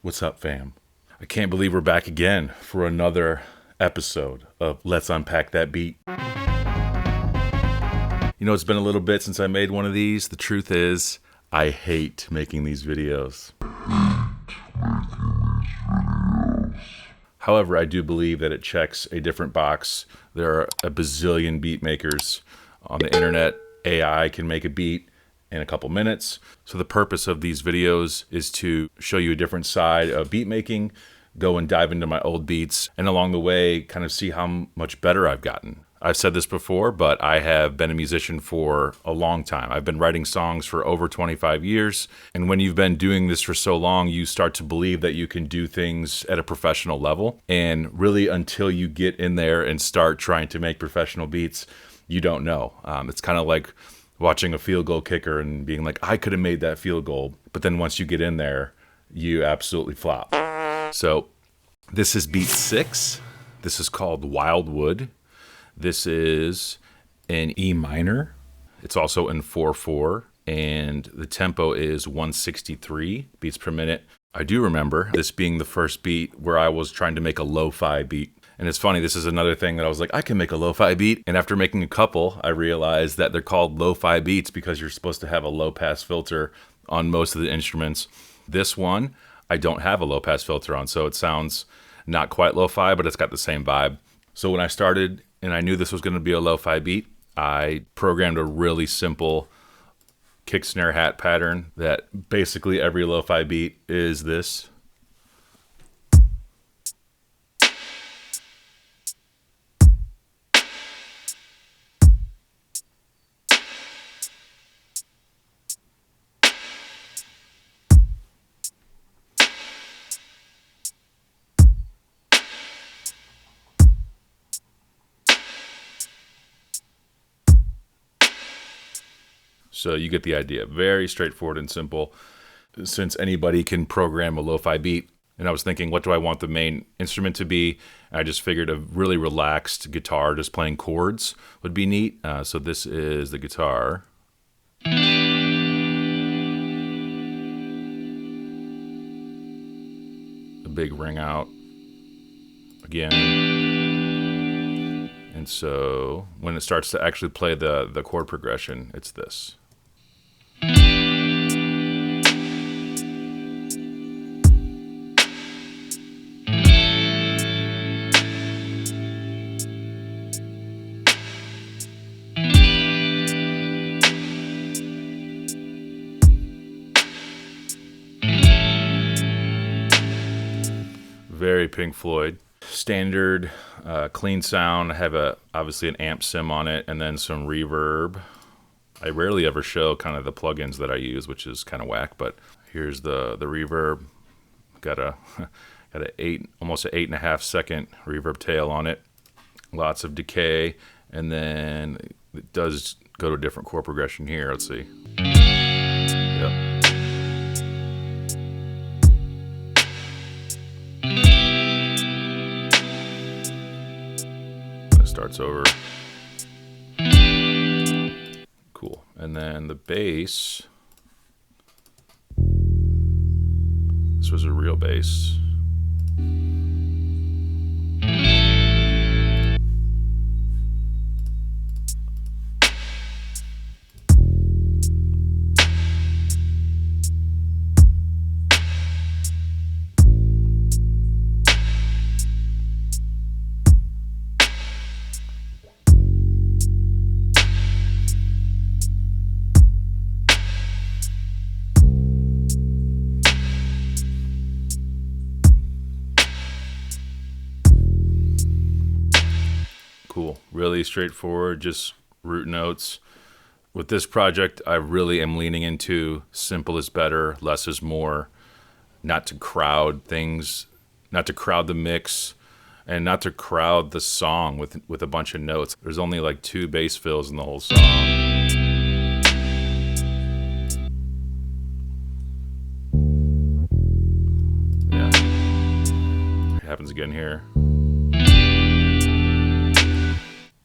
What's up, fam? I can't believe we're back again for another episode of Let's Unpack That Beat. You know, it's been a little bit since I made one of these. The truth is, I hate making these videos. However, I do believe that it checks a different box. There are a bazillion beat makers on the internet. AI can make a beat in a couple minutes. So the purpose of these videos is to show you a different side of beat making, go and dive into my old beats, and along the way, kind of see how much better I've gotten. I've said this before, but I have been a musician for a long time. I've been writing songs for over 25 years. And when you've been doing this for so long, you start to believe that you can do things at a professional level. And really, until you get in there and start trying to make professional beats, you don't know. It's kind of like watching a field goal kicker and being like, I could have made that field goal. But then once you get in there, you absolutely flop. So this is beat 6. This is called Wildwood. This is in E minor. It's also in 4/4, and the tempo is 163 beats per minute. I do remember this being the first beat where I was trying to make a lo-fi beat. And it's funny, this is another thing that I was like, I can make a lo-fi beat. And after making a couple, I realized that they're called lo-fi beats because you're supposed to have a low-pass filter on most of the instruments. This one, I don't have a low-pass filter on, so it sounds not quite lo-fi, but it's got the same vibe. So when I started and I knew this was going to be a lo-fi beat, I programmed a really simple kick snare hat pattern that basically every lo-fi beat is this. So you get the idea. Very straightforward and simple. Since anybody can program a lo-fi beat, and I was thinking, what do I want the main instrument to be? I just figured a really relaxed guitar just playing chords would be neat. So this is the guitar. A big ring out again. And so when it starts to actually play the chord progression, it's this. Very Pink Floyd. Standard, clean sound. I have obviously an amp sim on it, and then some reverb. I rarely ever show kind of the plugins that I use, which is kind of whack. But here's the reverb. Got almost an 8.5 second reverb tail on it. Lots of decay, and then it does go to a different chord progression here. Let's see. Yep. Starts over. Cool. And then the bass. This was a real bass. Cool. Really straightforward, just root notes. With this project, I really am leaning into simple is better, less is more, not to crowd things, not to crowd the mix, and not to crowd the song with a bunch of notes. There's only like 2 bass fills in the whole song. Yeah. It happens again here.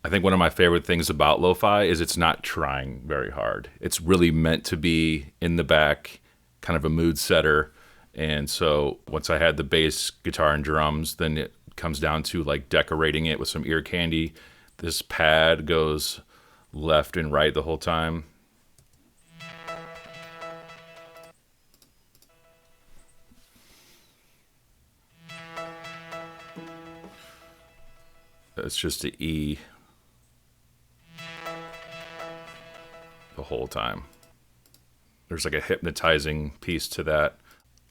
I think one of my favorite things about lo-fi is it's not trying very hard. It's really meant to be in the back, kind of a mood setter, And so once I had the bass, guitar, and drums, then it comes down to like decorating it with some ear candy. This pad goes left and right the whole time. It's just an E the whole time. There's like a hypnotizing piece to that.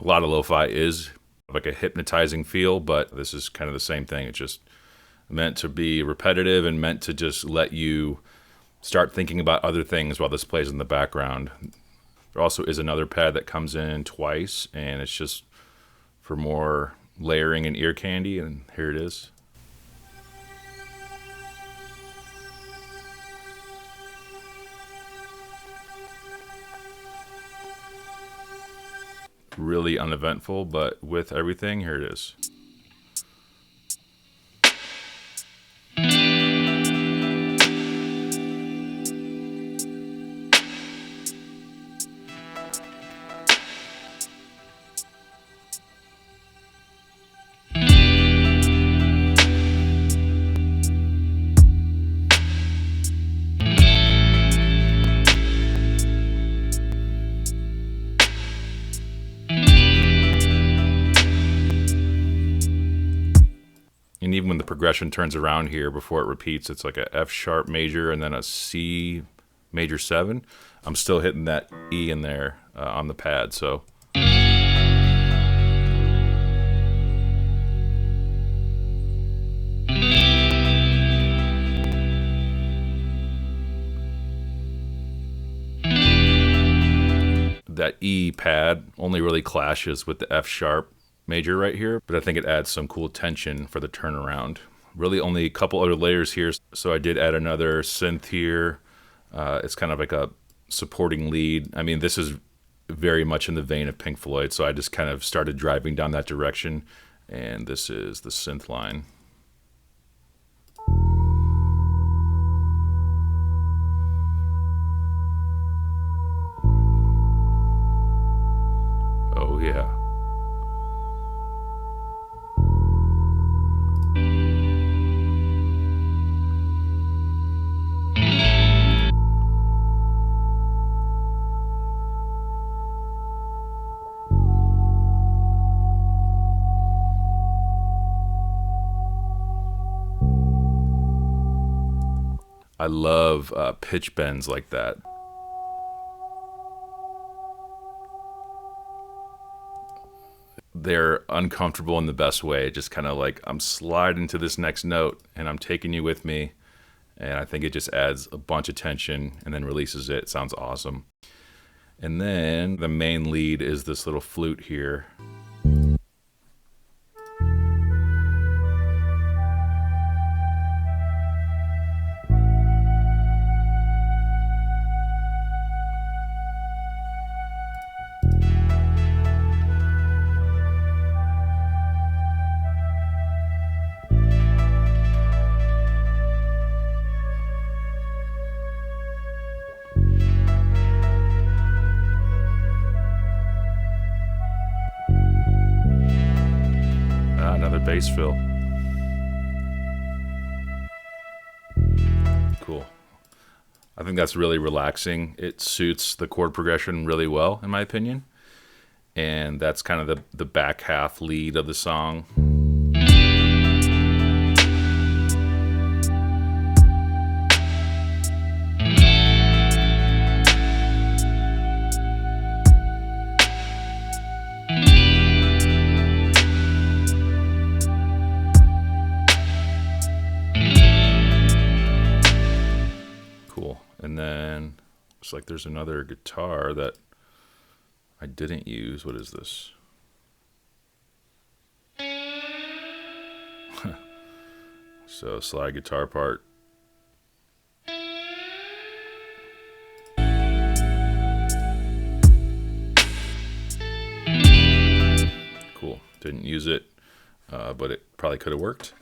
A lot of lo-fi is like a hypnotizing feel, but this is kind of the same thing. It's just meant to be repetitive and meant to just let you start thinking about other things while this plays in the background. There also is another pad that comes in twice, and it's just for more layering and ear candy, and here it is. Really uneventful, but with everything, here it is. And even when the progression turns around here before it repeats, it's like a F sharp major and then a C major 7. I'm still hitting that E in there on the pad. So that E pad only really clashes with the F sharp major right here, but I think it adds some cool tension for the turnaround. Really only a couple other layers here, so I did add another synth here. It's kind of like a supporting lead. I mean, this is very much in the vein of Pink Floyd, so I just kind of started driving down that direction, and this is the synth line. Oh yeah. I love pitch bends like that. They're uncomfortable in the best way. Just kind of like I'm sliding to this next note and I'm taking you with me. And I think it just adds a bunch of tension and then releases it. It sounds awesome. And then the main lead is this little flute here. Another bass fill. Cool. I think that's really relaxing. It suits the chord progression really well, in my opinion. And that's kind of the back half lead of the song. And then it's like there's another guitar that I didn't use. What is this? So slide guitar part. Cool. Didn't use it, but it probably could have worked.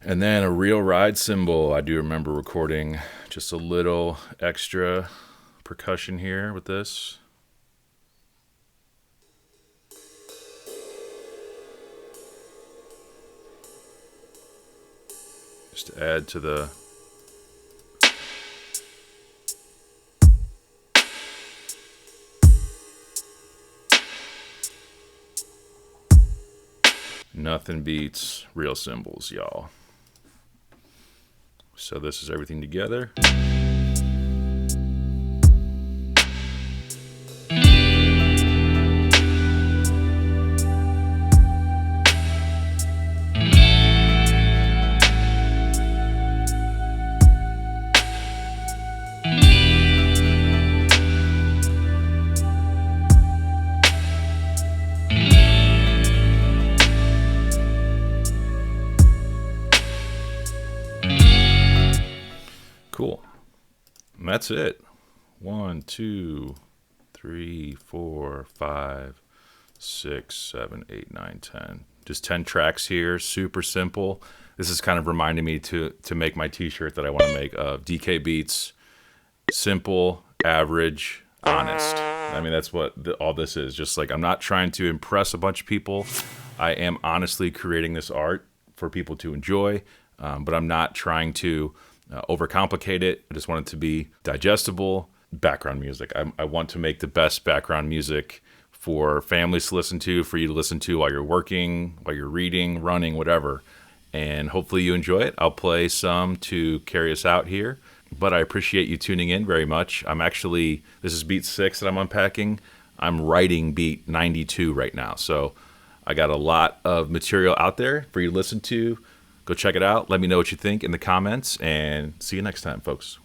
And then a real ride cymbal. I do remember recording just a little extra percussion here with this. just to add to the nothing beats real cymbals, y'all. So this is everything together. Cool. And that's it. 1, 2, 3, 4, 5, 6, 7, 8, 9, 10. Just 10 tracks here. Super simple. This is kind of reminding me to make my t-shirt that I want to make of DK Beats. Simple, average, honest. I mean, that's what all this is. Just like, I'm not trying to impress a bunch of people. I am honestly creating this art for people to enjoy, but I'm not trying to overcomplicate it. I just want it to be digestible background music. I want to make the best background music for families to listen to, for you to listen to while you're working, while you're reading, running, whatever. And hopefully you enjoy it. I'll play some to carry us out here, but I appreciate you tuning in very much. This is beat 6 that I'm unpacking. I'm writing beat 92 right now. So I got a lot of material out there for you to listen to. Go check it out. Let me know what you think in the comments, and see you next time, folks.